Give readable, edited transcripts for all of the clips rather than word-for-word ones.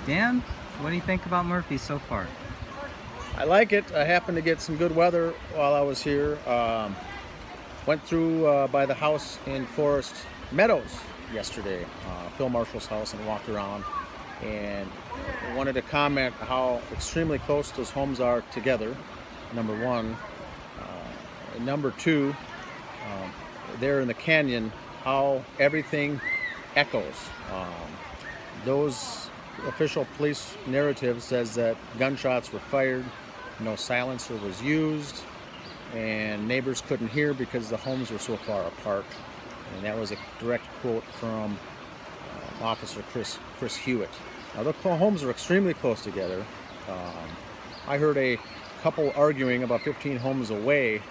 Dan, what do you think about Murphy so far? I like it. I happened to get some good weather while I was here. Went through by the house in Forest Meadows yesterday, Phil Marshall's house, and walked around. And wanted to comment how extremely close those homes are together, number one. Number two, there in the canyon, how everything echoes. Those official police narrative says that gunshots were fired, no silencer was used, and neighbors couldn't hear because the homes were so far apart. And that was a direct quote from Officer Chris Hewitt. Now, the homes are extremely close together. I heard a couple arguing about 15 homes away,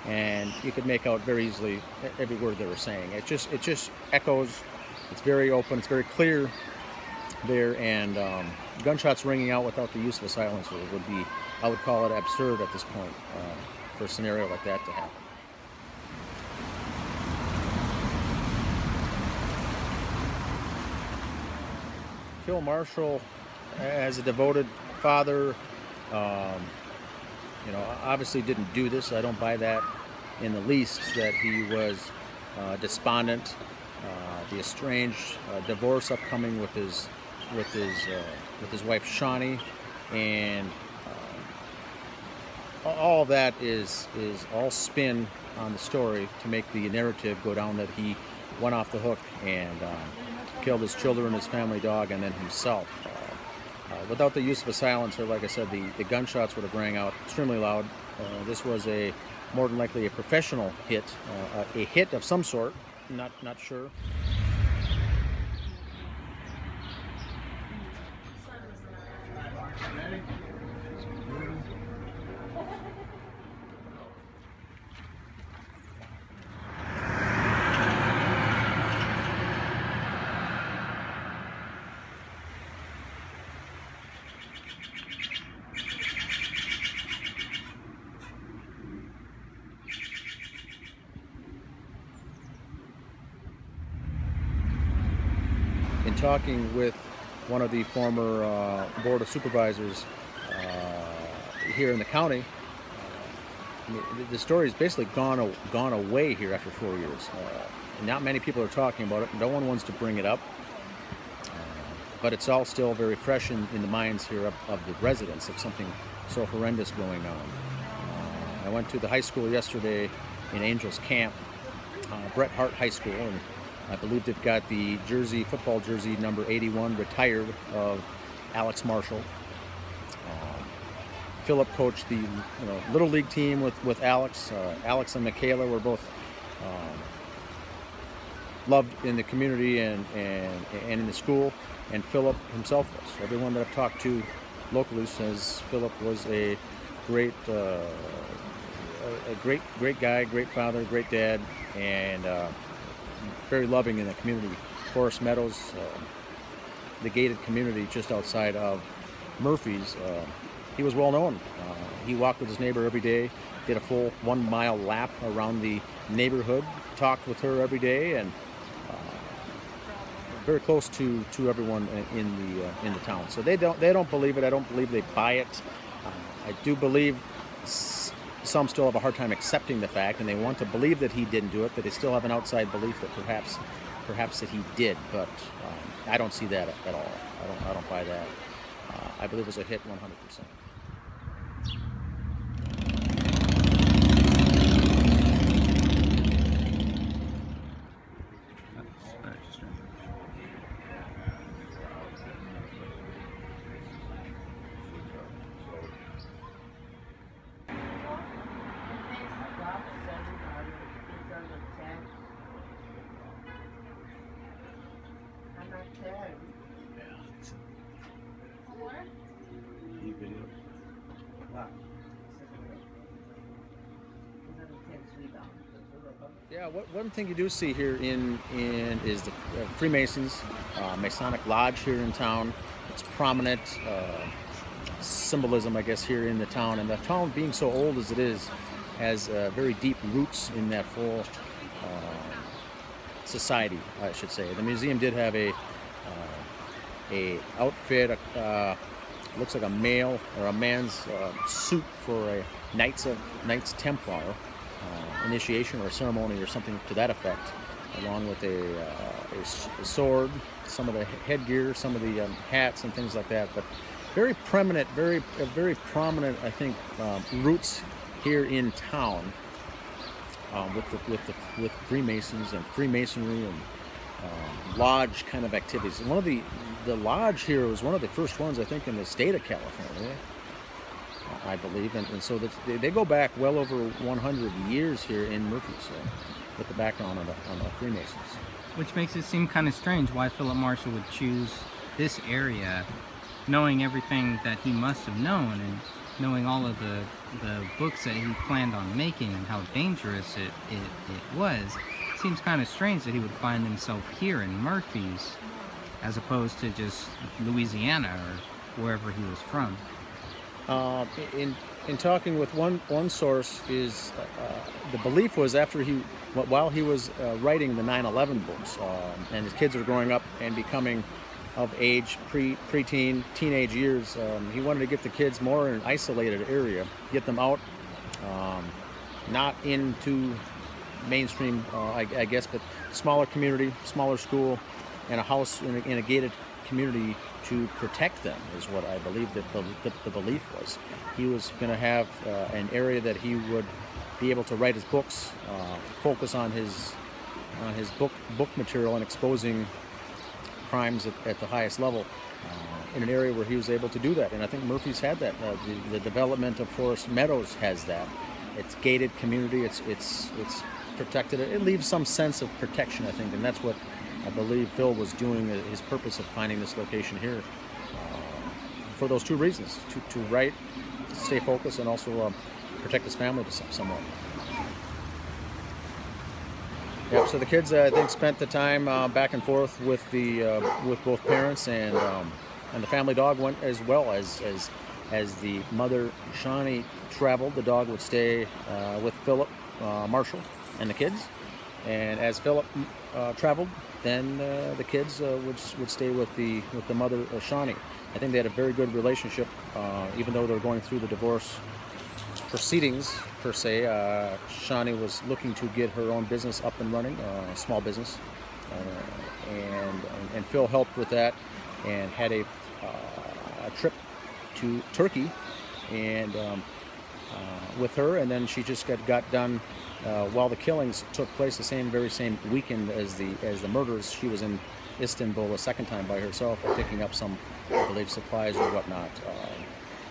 and you could make out very easily every word they were saying. It just echoes. It's very open. It's very clear there, and gunshots ringing out without the use of a silencer would be, I would call it absurd at this point for a scenario like that to happen. Phil Marshall, as a devoted father, obviously didn't do this. I don't buy that in the least, that he was despondent. The estranged divorce upcoming with his wife Shawnee, and all of that is all spin on the story to make the narrative go down that he went off the hook and killed his children, his family dog, and then himself. Without the use of a silencer, like I said, the gunshots would have rang out extremely loud. This was more than likely a professional hit, a hit of some sort, not sure. In talking with one of the former Board of Supervisors here in the county, the story has basically gone away here after 4 years. Not many people are talking about it. No one wants to bring it up, but it's all still very fresh in the minds here of the residents of something so horrendous going on. I went to the high school yesterday in Angels Camp, Bret Hart High School, and I believe they've got the football jersey number 81 retired of Alex Marshall. Philip coached the little league team with Alex. Alex and Michaela were both loved in the community and in the school, and Philip himself was. Everyone that I've talked to locally says Philip was a great guy, great father, great dad, and very loving in the community. Forest Meadows, the gated community just outside of Murphy's, he was well known. He walked with his neighbor every day, did a full 1 mile lap around the neighborhood, talked with her every day, and very close to everyone in the town. So they don't believe it. I don't believe they buy it. I do believe some still have a hard time accepting the fact, and they want to believe that he didn't do it, but they still have an outside belief that perhaps that he did. But I don't see that at all. I don't buy that. I believe it was a hit 100%. Yeah, one thing you do see here is the Freemasons, Masonic Lodge here in town. It's prominent symbolism, I guess, here in the town. And the town, being so old as it is, has very deep roots in that whole society, I should say. The museum did have a a outfit, looks like a male or a man's suit for a Knights Templar initiation or a ceremony or something to that effect, along with a sword, some of the headgear, some of the hats and things like that. But very prominent, very prominent, I think, roots here in town with Freemasons and Freemasonry and lodge kind of activities. One of the lodge here was one of the first ones, I think, in the state of California, I believe, and so they go back well over 100 years here in Murfreesboro with the background on the Freemasons. Which makes it seem kind of strange why Philip Marshall would choose this area, knowing everything that he must have known and knowing all of the books that he planned on making and how dangerous it was. It seems kind of strange that he would find himself here in Murphy's as opposed to just Louisiana or wherever he was from. In talking with one source, is the belief was while he was writing the 9/11 books, and his kids were growing up and becoming of age, preteen, teenage years, he wanted to get the kids more in an isolated area, get them out, not into mainstream, I guess, but smaller community, smaller school, and a house in a gated community to protect them, is what I believe that the belief was. He was going to have an area that he would be able to write his books, focus on his book material and exposing crimes at the highest level in an area where he was able to do that. And I think Murphy's had that. The development of Forest Meadows has that. It's gated community. It's protected. It leaves some sense of protection, I think, and that's what I believe Phil was doing, his purpose of finding this location here, for those two reasons: to write, stay focused, and also protect his family to somewhat. Yep. So the kids, I think, spent the time back and forth with both parents, and the family dog went as well as the mother Shawnee traveled. The dog would stay with Philip Marshall and the kids, and as Philip traveled, then the kids would stay with the mother Shawnee. I think they had a very good relationship, even though they were going through the divorce proceedings per se. Shawnee was looking to get her own business up and running, a small business, and Phil helped with that, and had a trip to Turkey and with her, and then she just got done while the killings took place the very same weekend as the murders. She was in Istanbul a second time by herself, picking up some, I believe, supplies or whatnot.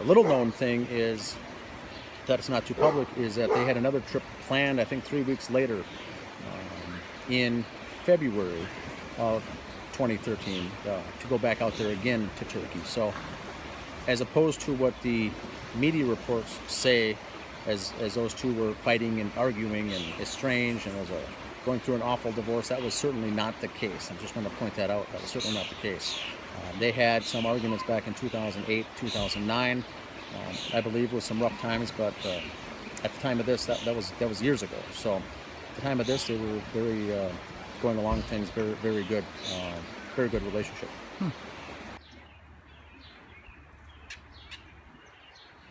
A little known thing is that it's not too public, is that they had another trip planned, I think 3 weeks later, in February of 2013, to go back out there again to Turkey. So as opposed to what the media reports say, as those two were fighting and arguing and estranged and was going through an awful divorce, that was certainly not the case. I just want to point that out. That was certainly not the case. They had some arguments back in 2008, 2009, I believe, with some rough times, but at the time of this, that was years ago. So at the time of this, they were very going along things very good relationship.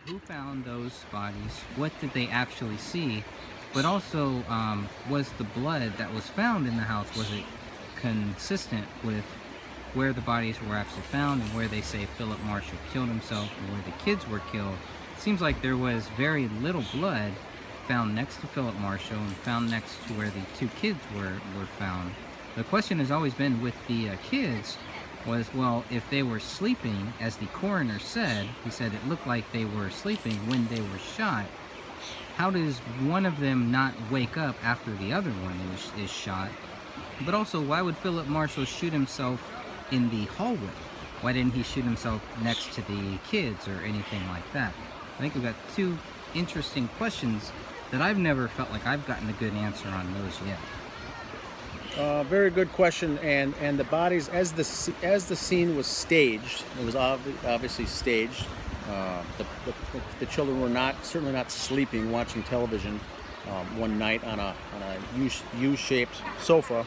Who found those bodies? What did they actually see? But also, was the blood that was found in the house, was it consistent with where the bodies were actually found and where they say Philip Marshall killed himself and where the kids were killed? It seems like there was very little blood found next to Philip Marshall and found next to where the two kids were found. The question has always been with the kids was, well, if they were sleeping, as the coroner said, he said it looked like they were sleeping when they were shot. How does one of them not wake up after the other one is shot? But also, why would Philip Marshall shoot himself in the hallway? Why didn't he shoot himself next to the kids or anything like that? I think we've got two interesting questions that I've never felt like I've gotten a good answer on those yet. Very good question, and the bodies, as the scene was staged, it was obviously staged. The children were certainly not sleeping, watching television one night on a U-shaped sofa.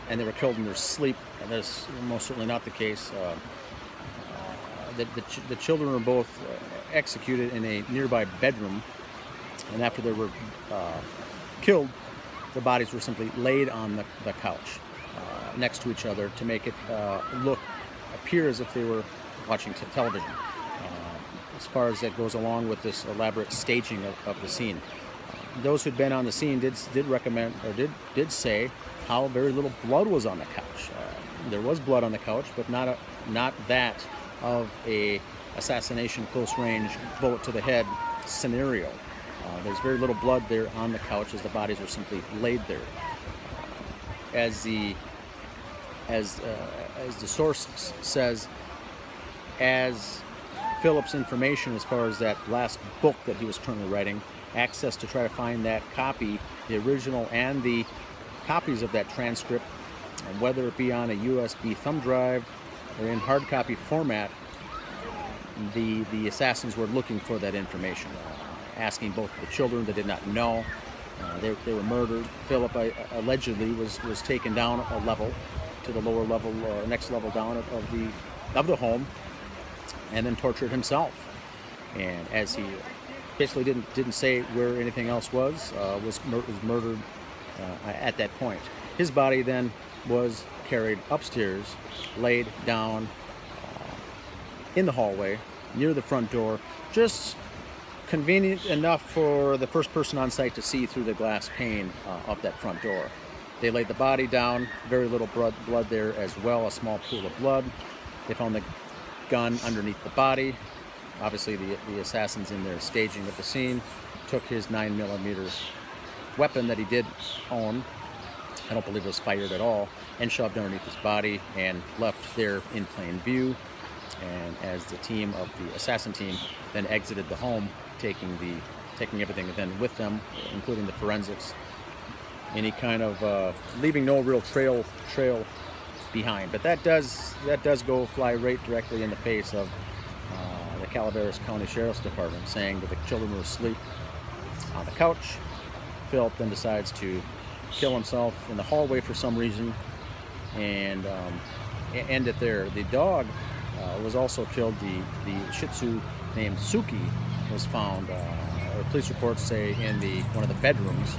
and they were killed in their sleep. And that's most certainly not the case. The children were both executed in a nearby bedroom, and after they were killed, the bodies were simply laid on the couch next to each other to make it appear as if they were watching television. As far as that goes along with this elaborate staging of the scene. Those who'd been on the scene did recommend, or did say how very little blood was on the couch. There was blood on the couch, but not that of a assassination close range bullet to the head scenario. There's very little blood there on the couch, as the bodies were simply laid there. As the source says, as Philip's information as far as that last book that he was currently writing, access to try to find that copy, the original and the copies of that transcript, whether it be on a USB thumb drive or in hard copy format, the assassins were looking for that information, asking both the children that did not know. They were murdered. Philip allegedly was taken down a level to the lower level, next level down of the home, and then tortured himself. And as he basically didn't say where anything else was murdered at that point. His body then was carried upstairs, laid down in the hallway near the front door, just convenient enough for the first person on site to see through the glass pane of that front door. They laid the body down, very little blood there as well, a small pool of blood. They found the gun underneath the body. Obviously the assassins, in their staging of the scene, took his 9mm weapon that he did own, I don't believe it was fired at all, and shoved underneath his body and left there in plain view. And as the team of the assassin team then exited the home, taking everything then with them, including the forensics, any kind of leaving no real trail behind. But that does go fly right directly in the face of the Calaveras County Sheriff's Department, saying that the children were asleep on the couch. Philip then decides to kill himself in the hallway for some reason, and end it there. The dog was also killed. The Shih Tzu named Suki was found, or police reports say, in one of the bedrooms,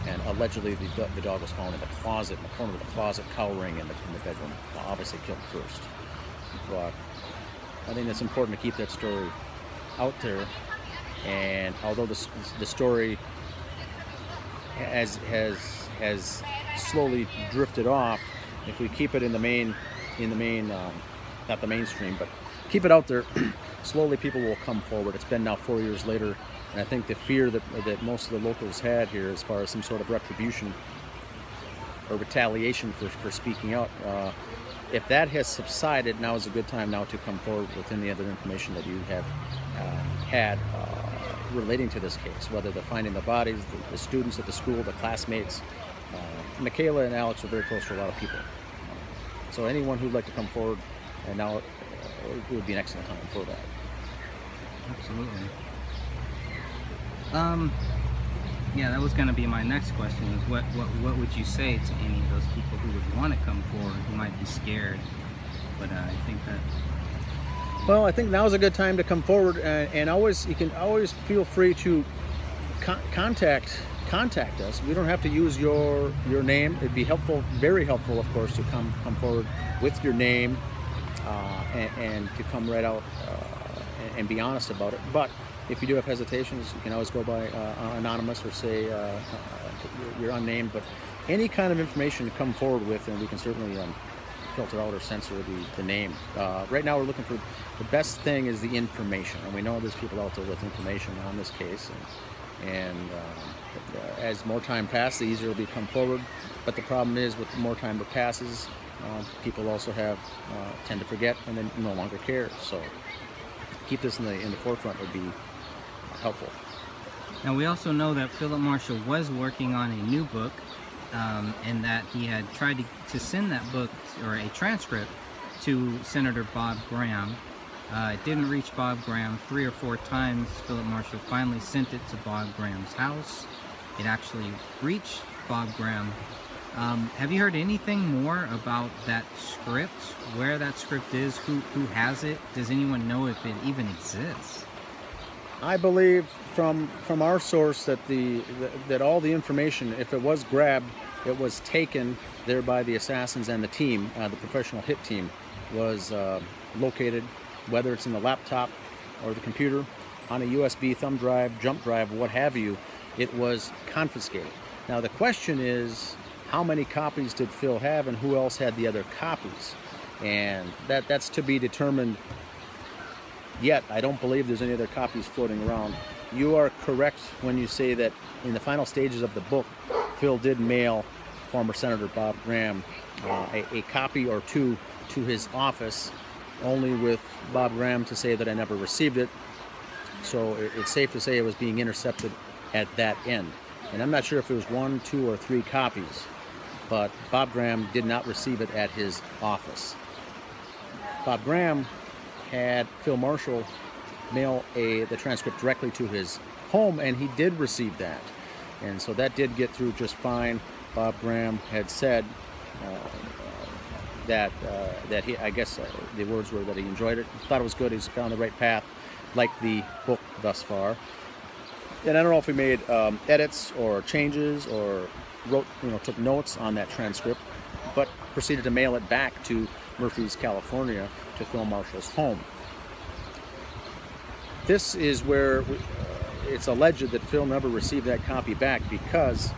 and allegedly the dog was found in the closet, in the corner of the closet, cowering in the bedroom. Obviously killed first. But I think it's important to keep that story out there. And although the story has slowly drifted off, if we keep it in the main, not the mainstream, but keep it out there, slowly people will come forward. It's been now 4 years later, and I think the fear that most of the locals had here, as far as some sort of retribution or retaliation for speaking out, if that has subsided, now is a good time now to come forward with any other information that you have had relating to this case, whether they're finding the bodies, the students at the school, the classmates. Michaela and Alex are very close to a lot of people. So anyone who'd like to come forward, and now it would be an excellent time for that. Absolutely. Yeah, that was going to be my next question, is what would you say to any of those people who would want to come forward, who might be scared? But I think that... Well, I think now is a good time to come forward, and you can always feel free to contact us. We don't have to use your name. It'd be helpful, very helpful, of course, to come forward with your name and to come right out and be honest about it. But if you do have hesitations, you can always go by anonymous, or say you're unnamed. But any kind of information to come forward with, and we can certainly filter out or censor the name. Right now we're looking for, the best thing is the information, and we know there's people out there with information on this case, and as more time passes, the easier it'll be to come forward. But the problem is, with the more time that passes, people also tend to forget and then no longer care. So keep this in the forefront would be helpful. Now, we also know that Philip Marshall was working on a new book, and that he had tried to send that book, or a transcript, to Senator Bob Graham. It didn't reach Bob Graham. 3 or 4 times Philip Marshall finally sent it to Bob Graham's house. It actually reached Bob Graham Have you heard anything more about that script? Where that script is? Who has it? Does anyone know if it even exists? I believe from our source that that all the information, if it was grabbed, it was taken there by the assassins, and the team, the professional hit team, was located, whether it's in the laptop or the computer, on a USB thumb drive, jump drive, what have you. It was confiscated. Now the question is, how many copies did Phil have, and who else had the other copies? And that's to be determined yet. I don't believe there's any other copies floating around. You are correct when you say that in the final stages of the book, Phil did mail former Senator Bob Graham a copy or two to his office, only with Bob Graham to say that I never received it. So it's safe to say it was being intercepted at that end. And I'm not sure if it was 1, 2, or 3 copies, but Bob Graham did not receive it at his office. Bob Graham had Phil Marshall mail the transcript directly to his home, and he did receive that. And so that did get through just fine. Bob Graham had said that he, I guess the words were that he enjoyed it, thought it was good, he's on the right path, liked the book thus far. And I don't know if he made edits or changes or wrote, took notes on that transcript, but proceeded to mail it back to Murphy's, California, to Phil Marshall's home. This is where it's alleged that Phil never received that copy back because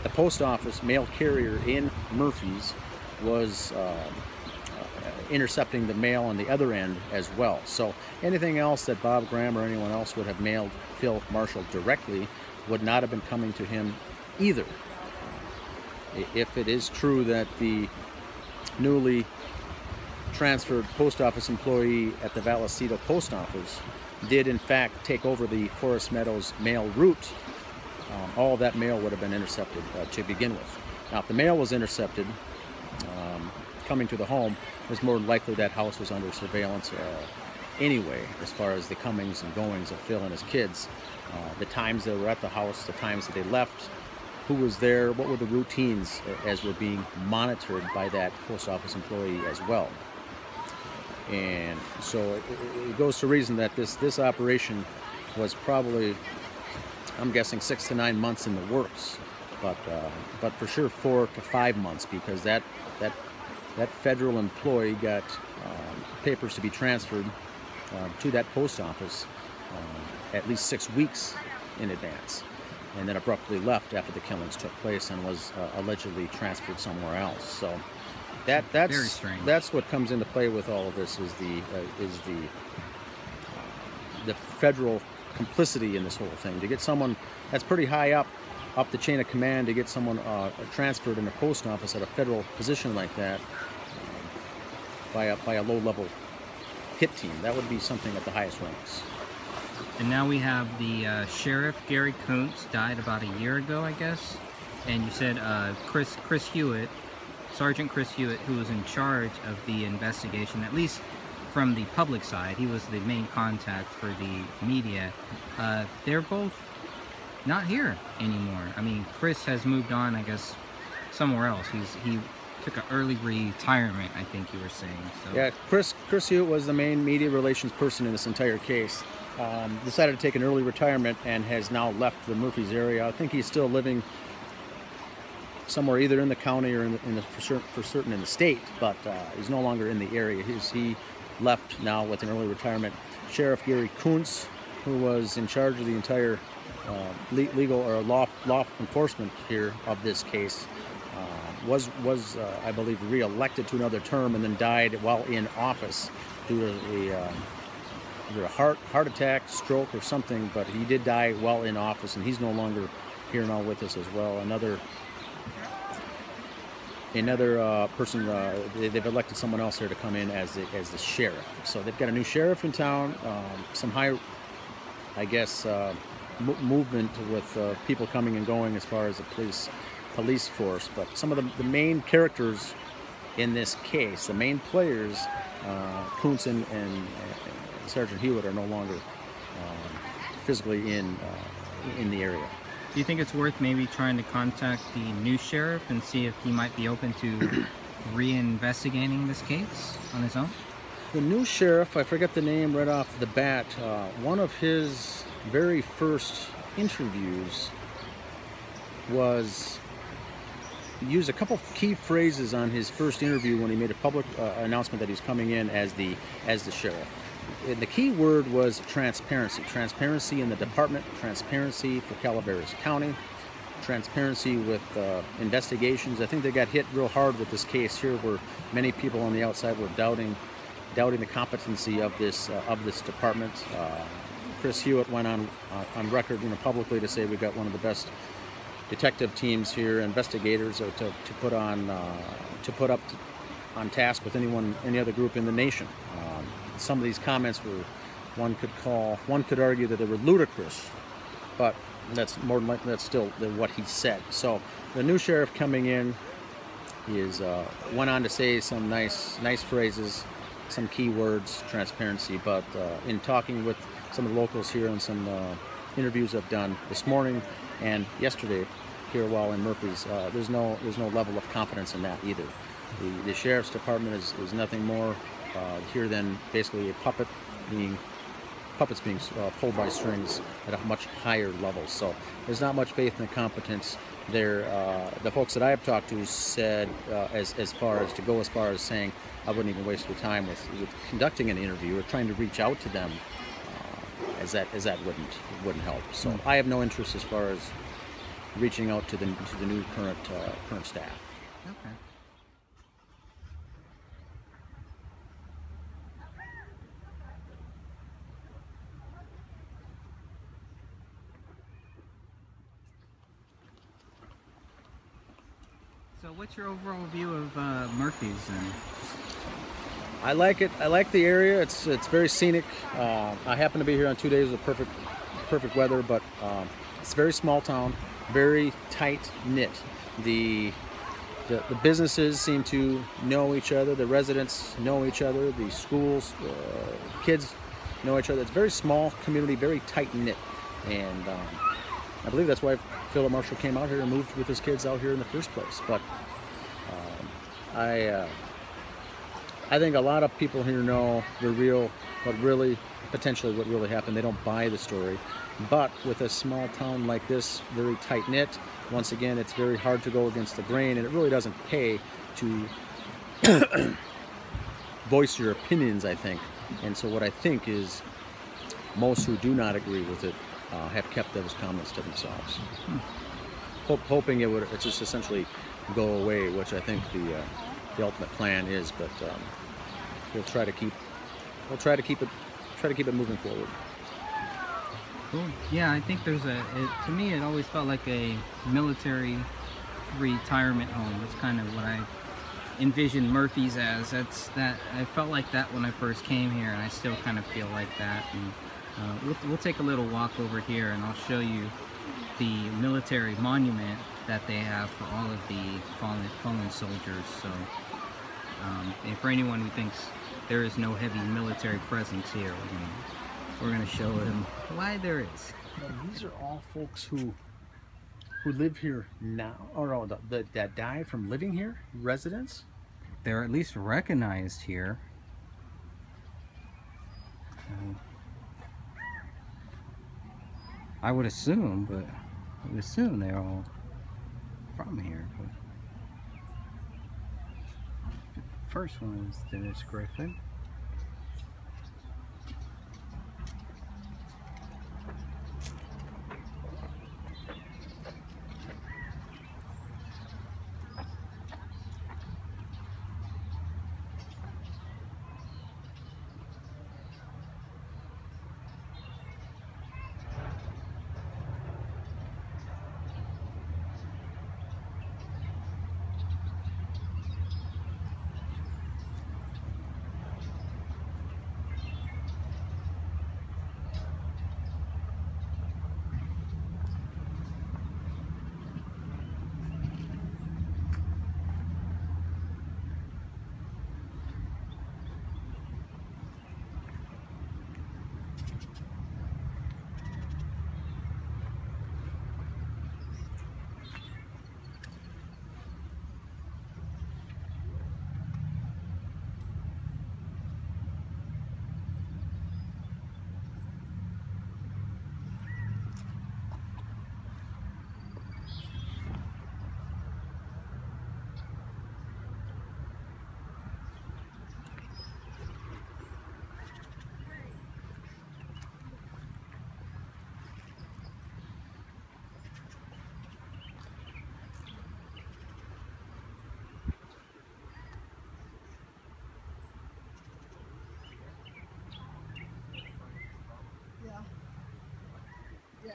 the post office mail carrier in Murphy's was intercepting the mail on the other end as well. So anything else that Bob Graham or anyone else would have mailed Phil Marshall directly would not have been coming to him either. If it is true that the newly transferred post office employee at the Vallecito post office did in fact take over the Forest Meadows mail route, all of that mail would have been intercepted to begin with. Now if the mail was intercepted coming to the home, it was more likely that house was under surveillance anyway, as far as the comings and goings of Phil and his kids, the times they were at the house, the times that they left, who was there, what were the routines as were being monitored by that post office employee as well. And so it goes to reason that this operation was probably, I'm guessing, 6 to 9 months in the works, but for sure 4 to 5 months, because that federal employee got papers to be transferred to that post office at least 6 weeks in advance, and then abruptly left after the killings took place and was allegedly transferred somewhere else. So that's very strange. That's what comes into play with all of this, is the federal complicity in this whole thing. To get someone that's pretty high up the chain of command, to get someone transferred in a post office at a federal position like that by a low-level hit team, that would be something at the highest ranks. And now we have the sheriff, Gary Kuntz, died about a year ago, I guess. And you said Chris Hewitt, Sergeant Chris Hewitt, who was in charge of the investigation, at least from the public side, he was the main contact for the media. They're both not here anymore. I mean, Chris has moved on, I guess, somewhere else. He took an early retirement, I think you were saying. So. Yeah, Chris Hewitt was the main media relations person in this entire case. Decided to take an early retirement and has now left the Murphy's area. I think he's still living somewhere either in the county or for certain in the state, but he's no longer in the area. He left now with an early retirement. Sheriff Gary Kuntz, who was in charge of the entire legal or law enforcement here of this case, was I believe re-elected to another term and then died while in office due to either a heart attack, stroke, or something. But he did die while in office, and he's no longer here now with us as well. Another person, they've elected someone else here to come in as the sheriff. So they've got a new sheriff in town, some high, I guess, movement with people coming and going as far as the police force. But some of the main characters in this case, the main players, Kuntz and Sergeant Hewitt, are no longer physically in the area. Do you think it's worth maybe trying to contact the new sheriff and see if he might be open to reinvestigating this case on his own? The new sheriff, I forget the name right off the bat, one of his very first interviews was used a couple of key phrases on his first interview when he made a public announcement that he was coming in as the sheriff. And the key word was transparency. Transparency in the department, transparency for Calaveras County, transparency with investigations. I think they got hit real hard with this case here, where many people on the outside were doubting the competency of this department. Chris Hewitt went on record, publicly, to say we got one of the best detective teams here, investigators, to put up on task with any other group in the nation. Some of these comments were, one could argue that they were ludicrous, but that's still what he said. So the new sheriff coming in went on to say some nice phrases, some key words, transparency. But in talking with some of the locals here and some interviews I've done this morning and yesterday here while in Murphy's, there's no level of confidence in that either. The sheriff's department is nothing more here than basically a puppets being pulled by strings at a much higher level. So there's not much faith in the competence there. The folks that I have talked to said, as far as saying, I wouldn't even waste your time with conducting an interview or trying to reach out to them, as that wouldn't help. So I have no interest as far as reaching out to the new current staff. Okay. So what's your overall view of Murphy's? I like it. I like the area. It's very scenic. I happen to be here on 2 days of perfect weather, but it's a very small town, very tight knit. The businesses seem to know each other. The residents know each other. The schools, kids know each other. It's a very small community, very tight knit, and I believe that's why Philip Marshall came out here and moved with his kids out here in the first place. But I think a lot of people here know what really happened. They don't buy the story. But with a small town like this, very tight knit, once again, it's very hard to go against the grain, and it really doesn't pay to voice your opinions, I think. And so what I think is most who do not agree with it have kept those comments to themselves, hoping it would just essentially go away, which I think the ultimate plan is. But we'll try to keep it moving forward. Cool. Yeah, I think to me, it always felt like a military retirement home. It's kind of what I envisioned Murphy's as. I felt like that when I first came here, and I still kind of feel like that. And we'll take a little walk over here, and I'll show you the military monument that they have for all of the fallen soldiers. So, and for anyone who thinks there is no heavy military presence here, we're gonna show them why there is. These are all folks who live here now, or that died from living here, residents. They're at least recognized here. I would assume, they're all from here. But the first one is Dennis Griffin.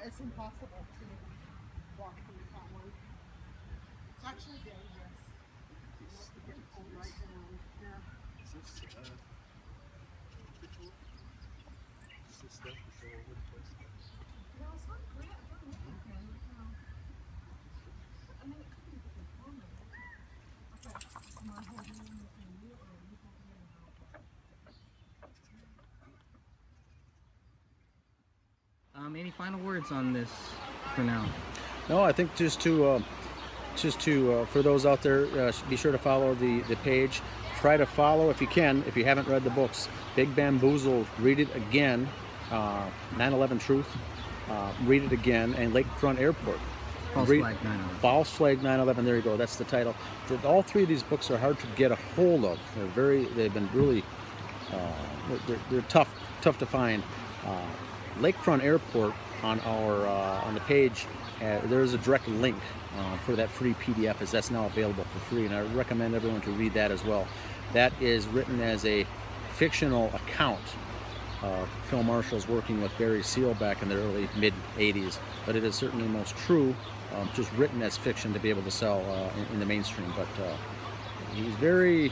it's impossible to walk through that one. It's actually dangerous. Pull right down. Yeah. No, it's not great. I don't know that one. No. I mean, it could be the informant. Okay. Am I holding in with you or are you holding in out? Any final words on this for now? No, I think just to for those out there, be sure to follow the page. Try to follow if you can, if you haven't read the books. Big Bamboozled, read it again. 9/11 Truth, read it again, and Lakefront Airport. False Flag 9/11. False Flag 9/11. There you go. That's the title. All three of these books are hard to get a hold of. They've been really, they're tough to find. Lakefront Airport on the page. There's a direct link for that free PDF, as that's now available for free, and I recommend everyone to read that as well. That is written as a fictional account of Phil Marshall's working with Barry Seal back in the early mid-'80s, but it is certainly most true, just written as fiction to be able to sell in the mainstream. But he's very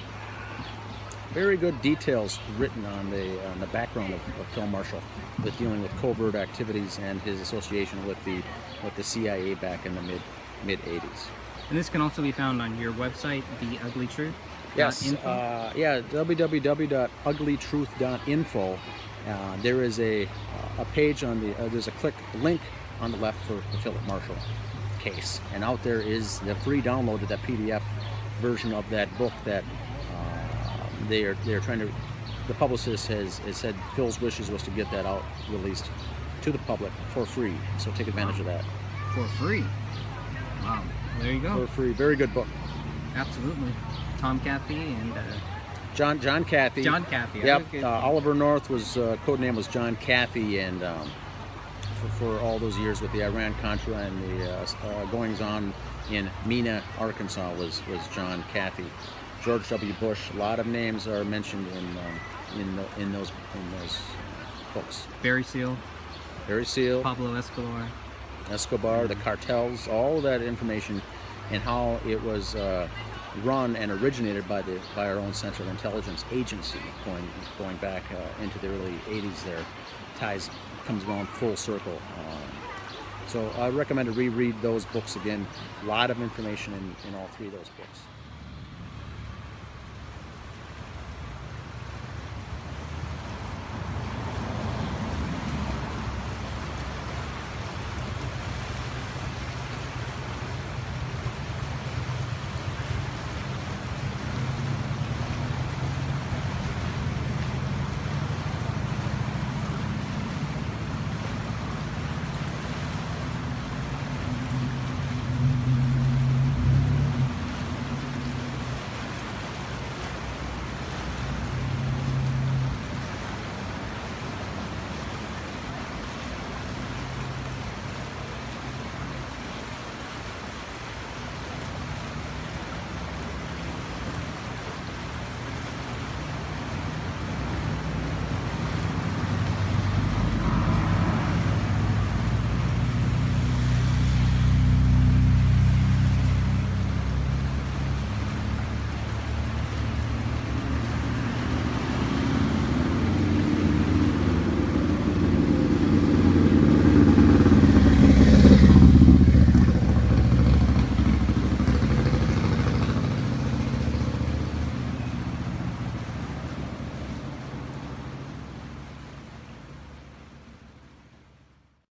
good details written on the background of Phil Marshall, with dealing with covert activities and his association with the CIA back in the mid-'80s. And this can also be found on your website, The Ugly Truth. Yes, yeah, www.uglytruth.info. There is a page on there's a link on the left for the Philip Marshall case, and out there is the free download of that PDF version of that book that they're trying to. The publicist has said Phil's wishes was to get that out, released to the public for free. So take advantage of that. For free. Wow. Well, there you go. For free. Very good book. Absolutely. Tom Cathy and John Cathy. John Cathy. Yep. Oliver North was code name was John Cathy, and for all those years with the Iran-Contra and the goings on in Mena, Arkansas, was John Cathy. George W. Bush. A lot of names are mentioned in those books. Barry Seal. Pablo Escobar. The cartels, all of that information, and how it was run and originated by our own Central Intelligence Agency, going back into the early '80s. There, ties comes around full circle. So I recommend to reread those books again. A lot of information in all three of those books.